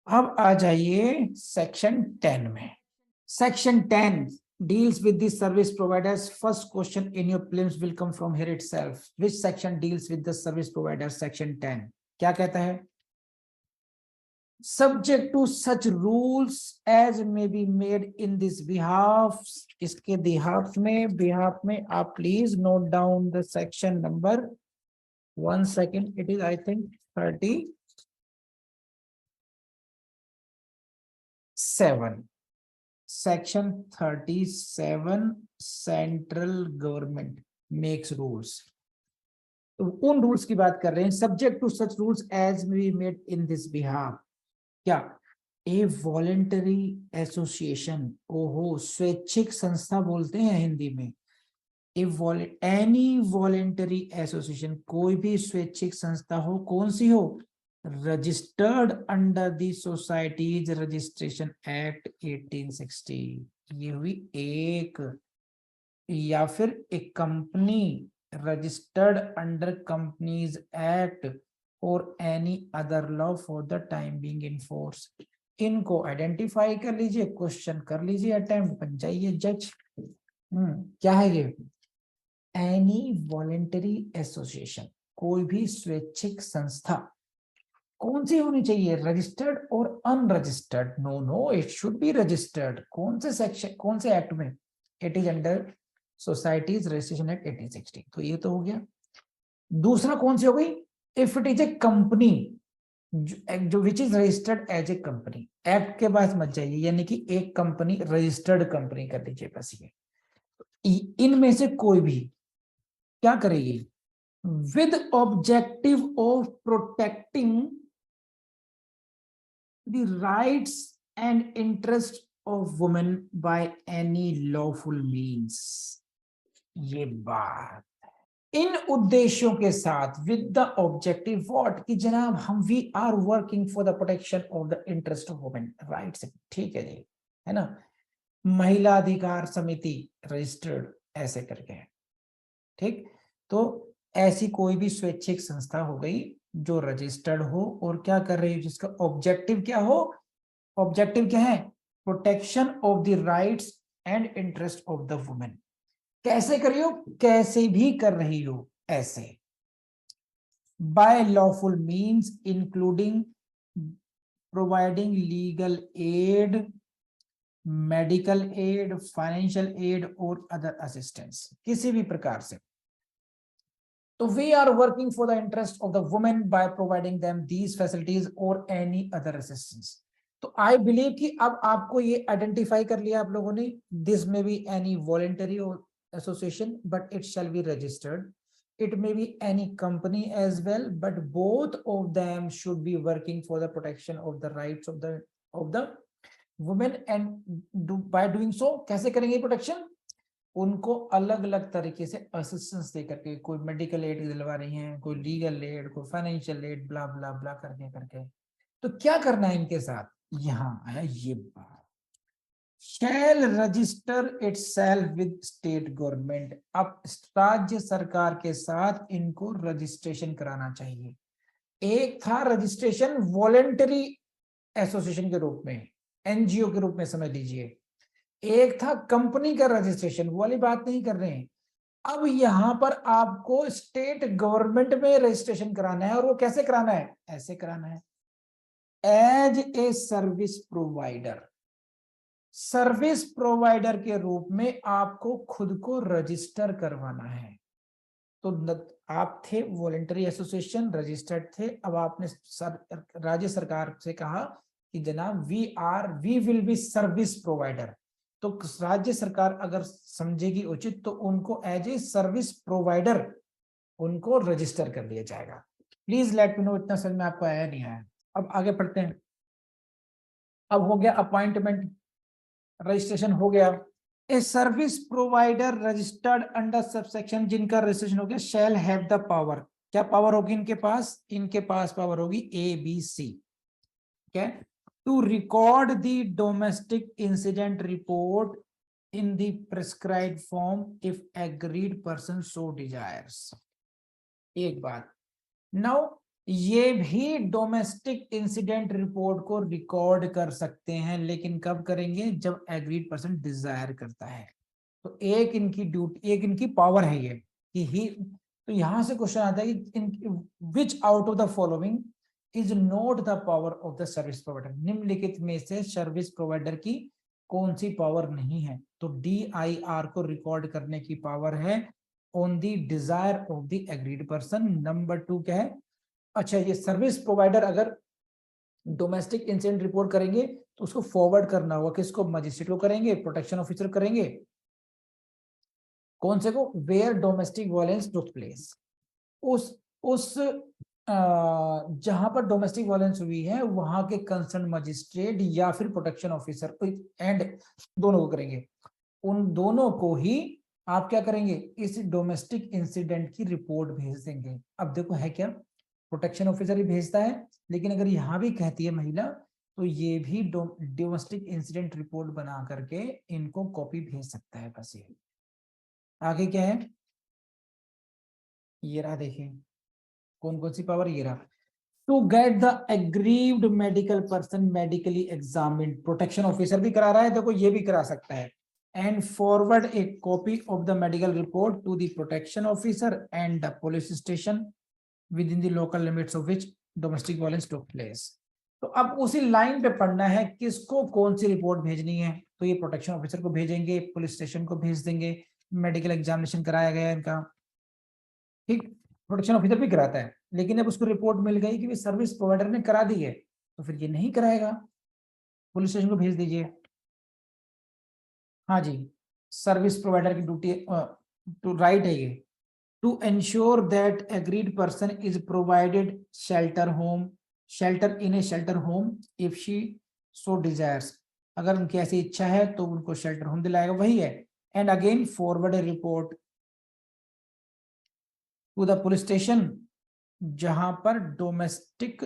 अब आ जाइए सेक्शन 10 में। Section 10 deals with the service providers. First question in your prelims will come from here itself. Which section deals with the service provider? Section 10 क्या कहता है? Subject to such rules as may be made in this behalf. इसके behalf में आप please note down the section number. 1 second, it is I think 37. Section 37 Central Government makes rules. तो उन rules की बात कर रहे हैं. Subject to such rules as may be made in this behalf. क्या? ए वॉलेंटरी एसोसिएशन, ओहो स्वैच्छिक संस्था बोलते हैं हिंदी में. एनी वॉलेंटरी एसोसिएशन, कोई भी स्वैच्छिक संस्था हो, कौन सी हो? Registered under the societies registration act 1860. ये हुई एक. या फिर एक company registered under companies act or any other law for the time being in force. इनको आइडेंटिफाई कर लीजिए, क्वेश्चन कर लीजिए, अटेम्प्ट बन जाइए जज. क्या है ये? एनी वॉलेंटरी एसोसिएशन, कोई भी स्वैच्छिक संस्था. कौन सी होनी चाहिए? रजिस्टर्ड और unregistered? No no, it should be registered. कौन से सेक्शन, कौन से एक्ट में? It is under societies registration act 1860. तो ये तो हो गया. दूसरा कौन सी हो गई? If it is a company जो which is registered as a company. Act के पास मत जाइए, यानी कि एक कंपनी, रजिस्टर्ड कंपनी कर लीजिए बस. ये इनमें से कोई भी क्या करेगी? With objective of protecting the rights and interest of women by any lawful means. ये बात इन उद्देश्यों के साथ, विद द ऑब्जेक्टिव व्हाट, कि जनाब हम we are working for the protection of the interest of women rights. ठीक है जी, है ना. महिला अधिकार समिति रजिस्टर्ड ऐसे करके है. ठीक. तो ऐसी कोई भी स्वैच्छिक संस्था हो गई जो रजिस्टर्ड हो और क्या कर रही है, जिसका ऑब्जेक्टिव क्या हो? ऑब्जेक्टिव क्या है? Protection of the rights and interest of the women. कैसे कर रही हो? कैसे भी कर रही हो ऐसे. By lawful means including providing legal aid, medical aid, financial aid और अदर असिस्टेंस, किसी भी प्रकार से. तो we are working for the interest of the women by providing them these facilities और एनी अदर असिस्टेंस. तो आई बिलीव कि अब आपको ये आइडेंटिफाई कर लिया आप लोगों ने. दिस में be any voluntary association but it shall be registered. It may be any company as well, but both of them should be working for the protection of the rights of the women. And by doing so, कैसे करेंगे protection? उनको अलग अलग तरीके से assistance दे करके, कोई medical aid दिलवा रही हैं, कोई लीगल एड, कोई फाइनेंशियल एड, ब्ला ब्ला ब्ला करके. तो क्या करना है इनके साथ? यहां आया ये बात. Shall register itself with state government. अब राज्य सरकार के साथ इनको रजिस्ट्रेशन कराना चाहिए. एक था रजिस्ट्रेशन वॉलेंटरी एसोसिएशन के रूप में, एनजीओ के रूप में समझ लीजिए. एक था कंपनी का रजिस्ट्रेशन, वो वाली बात नहीं कर रहे हैं. अब यहां पर आपको स्टेट गवर्नमेंट में रजिस्ट्रेशन कराना है. और वो कैसे कराना है? ऐसे कराना है. As a service provider. Service provider के रूप में आपको खुद को रजिस्टर करवाना है. तो आप थे वॉलेंटरी एसोसिएशन, रजिस्टर्ड थे. अब आपने राज्य सरकार से कहा कि जनाब we will be service provider. तो राज्य सरकार अगर समझेगी उचित तो उनको एज ए सर्विस प्रोवाइडर उनको रजिस्टर कर दिया जाएगा. प्लीज लेट मी नो इतना समझ में आपको आया नहीं आया. अब आगे पढ़ते हैं. अब हो गया अपॉइंटमेंट, रजिस्ट्रेशन हो गया. A service provider registered under subsection, जिनका रजिस्ट्रेशन हो गया, शैल हैव द पावर. क्या पावर होगी इनके पास? इनके पास पावर होगी ABC. क्या? To record the domestic incident report in the prescribed form if aggrieved person so desires. एक बात. नाउ ये भी डोमेस्टिक इंसिडेंट रिपोर्ट को रिकॉर्ड कर सकते हैं, लेकिन कब करेंगे, जब एग्रीड पर्सन डिजायर करता है। तो एक इनकी ड्यूटी, एक इनकी पावर है ये कि ही, तो यहां से क्वेश्चन आता है कि in which out of the following is not the power of the service provider, निम्नलिखित में से सर्विस प्रोवाइडर की कौन सी पावर नहीं है। तो DIR को रिकॉर्ड करने की पावर है on the desire of the aggrieved person. Number 2 क्या है, अच्छा ये सर्विस प्रोवाइडर अगर डोमेस्टिक इंसिडेंट रिपोर्ट करेंगे तो उसको फॉरवर्ड करना होगा किसको, मजिस्ट्रेट को करेंगे, प्रोटेक्शन ऑफिसर करेंगे, कौन से को, where domestic violence took place, उस जहां पर डोमेस्टिक वायलेंस हुई है वहां के कंसर्न मजिस्ट्रेट या फिर प्रोटेक्शन ऑफिसर, एंड दोनों को करेंगे। उन दोनों को ही आप क्या करेंगे, इस डोमेस्टिक इंसिडेंट की रिपोर्ट भेज देंगे। अब देखो है क्या, प्रोटेक्शन ऑफिसर ही भेजता है, लेकिन अगर यहां भी कहती है महिला तो ये भी डोमेस्टिक इंसिडेंट रिपोर्ट बना करके इनको कॉपी भेज सकता है। बस ये आगे क्या है, ये रहा, देखिए कौन कौन सी पावर, ये रहा, to get the aggrieved medical person medically examined, protection officer भी करा रहा है, देखो ये भी करा सकता है, and forward a copy of the medical report to the protection officer and the police station within the local limits of which domestic violence took place. तो अब उसी लाइन पे पढ़ना है किसको कौन सी रिपोर्ट भेजनी है, तो ये प्रोटेक्शन ऑफिसर को भेजेंगे, पुलिस स्टेशन को भेज देंगे, मेडिकल एग्जामिनेशन कराया गया इनका, ठीक, प्रोटेक्शन ऑफिसर भी कराता है, लेकिन अब उसको रिपोर्ट मिल गई कि सर्विस प्रोवाइडर ने करा दी है, तो फिर ये नहीं कराएगा, पुलिस स्टेशन को भेज दीजिए। हाँ जी, सर्विस प्रोवाइडर की ड्यूटी टू राइट है ये, to ensure that aggrieved person is provided shelter in a shelter home if she so desires, अगर उनकी ऐसी इच्छा है तो उनको शेल्टर होम दिलाएगा, वही है, and again forward a report to the police station जहां पर डोमेस्टिक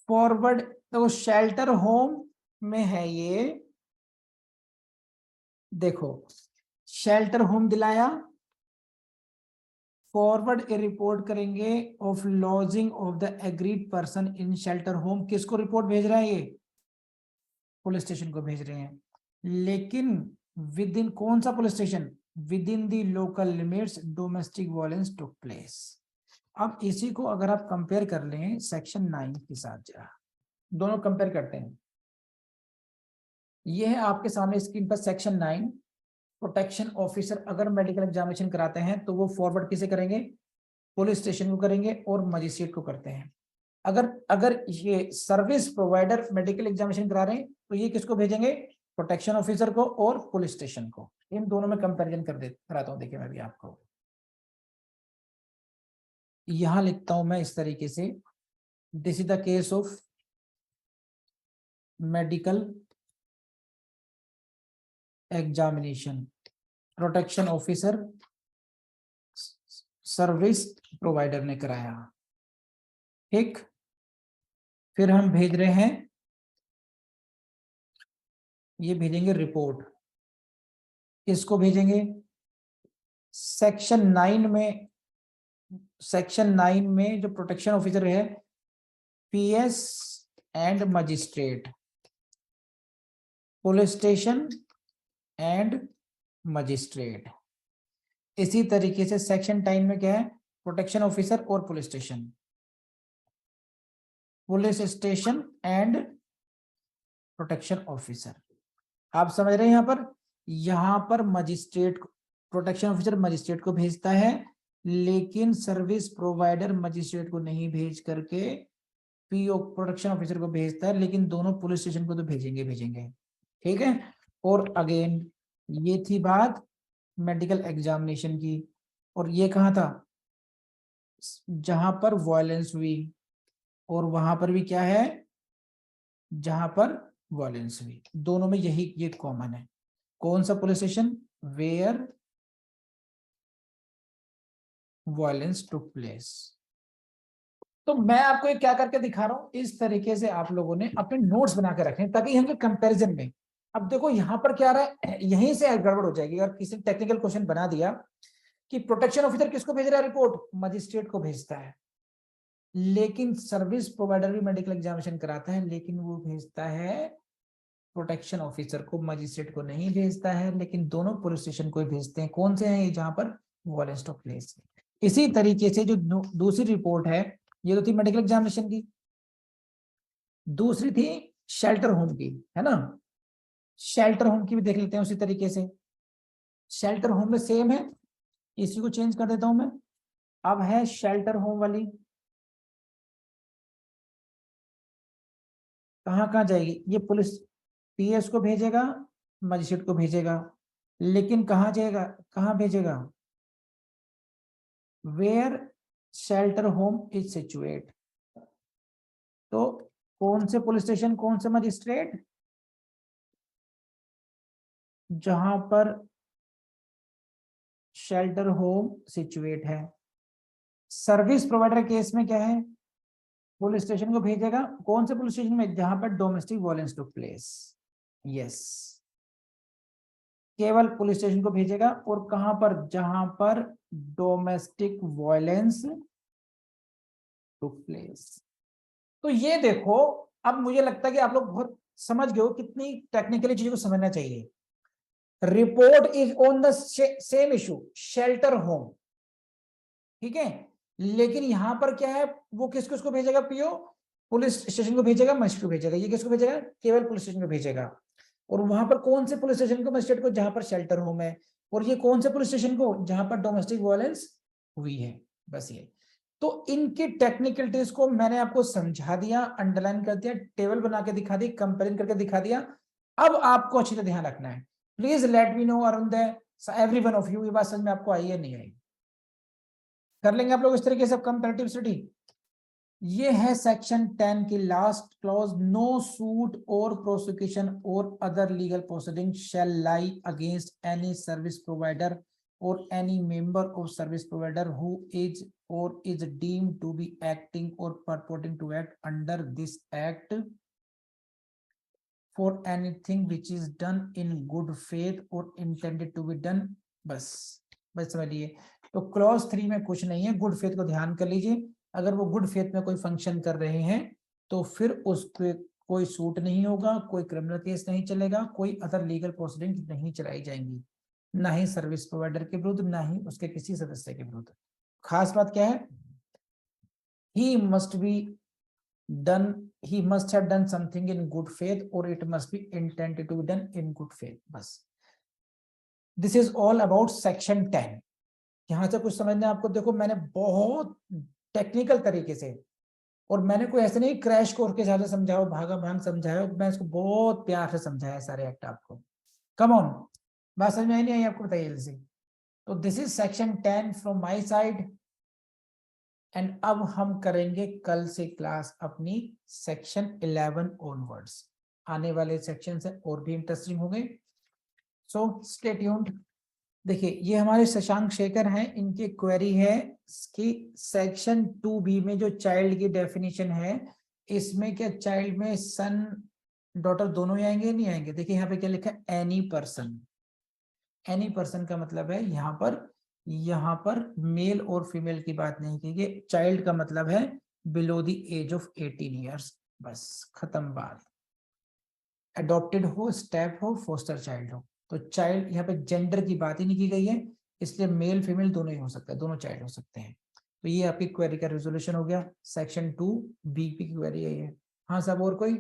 फॉरवर्ड, तो शेल्टर होम में है ये, देखो शेल्टर होम दिलाया, फॉरवर्ड ए रिपोर्ट करेंगे of lodging of the aggrieved person in shelter home, किसको रिपोर्ट भेज रहे हैं ये, पुलिस स्टेशन को भेज रहे हैं, लेकिन विद इन कौन सा police station, within the local limits domestic violence took place. अब इसी को अगर आप कंपेयर कर लें सेक्शन 9 के साथ, जरा दोनों कंपेयर करते हैं। ये है आपके सामने स्क्रीन पर सेक्शन 9, प्रोटेक्शन ऑफिसर अगर मेडिकल एग्जामिनेशन कराते हैं तो वो फॉरवर्ड किसे करेंगे, पुलिस स्टेशन को करेंगे और मजिस्ट्रेट को करते हैं। अगर अगर ये सर्विस प्रोवाइडर मेडिकल एग्जामिनेशन करा रहे हैं तो ये किसको भेजेंगे, प्रोटेक्शन ऑफिसर को और पुलिस स्टेशन को। इन दोनों में कंपैरिजन कराता हूं, देखिए मैं भी आपको यहां लिखता हूं मैं इस तरीके से, this is the case of medical examination, protection officer service provider ने कराया, ठीक, फिर हम भेज रहे हैं, ये भेजेंगे रिपोर्ट, इसको भेजेंगे सेक्शन 9 में, सेक्शन 9 में जो प्रोटेक्शन ऑफिसर है PS and magistrate, police station and magistrate. इसी तरीके से सेक्शन 10 में क्या है, प्रोटेक्शन ऑफिसर और police station, police station and protection officer. आप समझ रहे हैं, यहां पर मजिस्ट्रेट, प्रोटेक्शन ऑफिसर मजिस्ट्रेट को भेजता है, लेकिन सर्विस प्रोवाइडर मजिस्ट्रेट को नहीं भेज करके PO प्रोटेक्शन ऑफिसर को भेजता है, लेकिन दोनों पुलिस स्टेशन को तो भेजेंगे भेजेंगे, ठीक है। और अगेन ये थी बात मेडिकल एग्जामिनेशन की, और ये कहाँ था, जहां पर वायलेंस हुई, और वहां पर भी क्या है, जहां पर वायलेंस हुई, दोनों में यही ये कॉमन है, कौन सा police station, where violence took place. तो मैं आपको ये क्या करके दिखा रहा हूं, इस तरीके से आप लोगों ने अपने नोट्स बना के रखे ताकि हम कंपैरिजन में, अब देखो यहां पर क्या रहा है, यहीं से गड़बड़ हो जाएगी अगर किसी टेक्निकल क्वेश्चन बना दिया कि प्रोटेक्शन ऑफिसर किसको भेज रहा है रिपोर्ट, मजिस्ट्रेट को भेजता है, लेकिन सर्विस प्रोवाइडर भी मेडिकल एग्जामिनेशन कराता है, लेकिन वो भेजता है प्रोटेक्शन ऑफिसर को, मजिस्ट्रेट को नहीं भेजता है, लेकिन दोनों पुलिस स्टेशन को ही भेजते हैं। कौन से हैं ये, जहां पर वॉलेंस ऑफ प्लेस। इसी तरीके से जो दूसरी रिपोर्ट है, ये तो थी मेडिकल एग्जामिनेशन की, दूसरी थी शेल्टर होम की, है ना। शेल्टर होम की भी देख लेते हैं उसी तरीके से। शेल्टर होम में सेम है, इसी को चेंज कर देता हूं मैं। अब है शेल्टर होम वाली, कहाँ कहाँ जाएगी ये, पुलिस पीएस को भेजेगा, मजिस्ट्रेट को भेजेगा, लेकिन कहाँ जाएगा, कहाँ भेजेगा, where shelter home is situate. तो कौन से पुलिस स्टेशन, कौन से मजिस्ट्रेट, जहां पर शेल्टर होम सिचुएट है। सर्विस प्रोवाइडर केस में क्या है, पुलिस स्टेशन को भेजेगा, कौन से पुलिस स्टेशन में, जहां पर domestic violence took place. Yes, केवल पुलिस स्टेशन को भेजेगा, और कहां पर, जहां पर डोमेस्टिक वायलेंस टुक प्लेस। तो ये देखो, अब मुझे लगता है कि आप लोग बहुत समझ गए हो, कितनी टेक्निकली चीजों को समझना चाहिए। Report is on the same issue, shelter home, ठीक है, लेकिन यहां पर क्या है, वो किस किसको भेजेगा, पीओ पुलिस स्टेशन को भेजेगा, मजिस्ट्रेट को भेजेगा, ये किसको भेजेगा, केवल पुलिस स्टेशन को भेजेगा। और वहां पर कौन से पुलिस स्टेशन को, मजिस्ट्रेट को, जहां पर शेल्टर होम है, और ये कौन से पुलिस स्टेशन को, जहां पर डोमेस्टिक वायलेंस हुई है। बस ये, तो इनकी टेक्निकलिटीज को मैंने आपको समझा दिया, अंडरलाइन कर दिया, टेबल बना के दिखा दी, कंपेरिजन करके दिखा दिया। अब आपको अच्छी तरह ध्यान रखना है। Please let me know Arun, every one of you, ये बात समझ में आपको आई है नहीं आई, कर लेंगे आप लोग इस तरीके से कंपैरेटिव स्टडी। ये है सेक्शन 10 की last clause, no suit or prosecution or other legal proceeding shall lie against any service provider or any member of service provider who is or is deemed to be acting or purporting to act under this act for anything which is done in good faith or intended to be done। बस समझिए। तो clause 3 में कुछ नहीं है, good faith को ध्यान कर लीजिए। अगर वो गुड फेथ में कोई फंक्शन कर रहे हैं तो फिर उस पे कोई सूट नहीं होगा, कोई क्रिमिनल केस नहीं चलेगा, कोई अदर लीगल प्रोसीडिंग नहीं चलाई जाएंगी, ना ही सर्विस प्रोवाइडर के विरुद्ध, ना ही उसके किसी सदस्य के विरुद्ध। खास बात क्या है, he must have done something in good faith or it must be intended to be done in good faith। बस, this is all about section 10। यहां से कुछ समझना है आपको। देखो, मैंने बहुत टेक्निकल तरीके से, और मैंने कोई ऐसे नहीं क्रैश कोर्स के हिसाब से समझाओ, भागा भाग समझाओ, मैं इसको बहुत प्यार से समझाया सारे एक्ट आपको। कम ऑन, बात समझ में आई नहीं आई आपको, बताइए जल्दी से। तो this is section 10 from my side. And अब हम करेंगे कल से क्लास अपनी सेक्शन 11 ऑनवर्ड्स। आने वाले सेक्शन से और भी इंटरेस्टिंग होंगे, सो स्टे ट्यून्ड। देखिए, ये हमारे शशांक शेखर हैं, इनकी क्वेरी है कि सेक्शन 2B में जो चाइल्ड की डेफिनेशन है, इसमें क्या चाइल्ड में सन डॉटर दोनों ही आएंगे, नहीं आएंगे। देखिए यहाँ पे क्या लिखा है, एनी पर्सन। एनी पर्सन का मतलब है यहाँ पर मेल और फीमेल की बात नहीं की गई। चाइल्ड का मतलब है below the age of 18 years. बस खत्म बात। अडॉप्टेड हो, स्टेप हो, फोस्टर चाइल्ड हो। तो चाइल्ड यहाँ पे जेंडर की बात ही नहीं की गई है, इसलिए मेल फीमेल दोनों ही हो सकता है, दोनों चाइल्ड हो सकते हैं। तो ये आपकी क्वेरी का रेजोल्यूशन हो गया। सेक्शन 2B की क्वेरी है ये। हाँ सब, और कोई?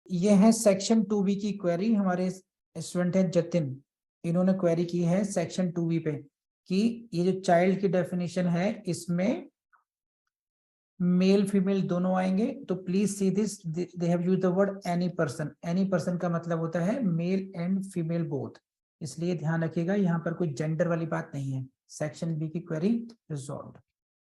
ये है सेक्शन 2B की क्वेरी। हमारे स्टूडेंट है जतिन, इन्होंने क्वेरी की है सेक्शन 2B पे कि ये जो चाइल्ड की डेफिनेशन है, इसमें मेल फीमेल दोनों आएंगे। तो please see this, they have used the word any person. Any person का मतलब होता है मेल एंड फीमेल बोथ, इसलिए ध्यान रखिएगा यहाँ पर कोई जेंडर वाली बात नहीं है। सेक्शन बी की क्वेरी रिजॉल्व्ड।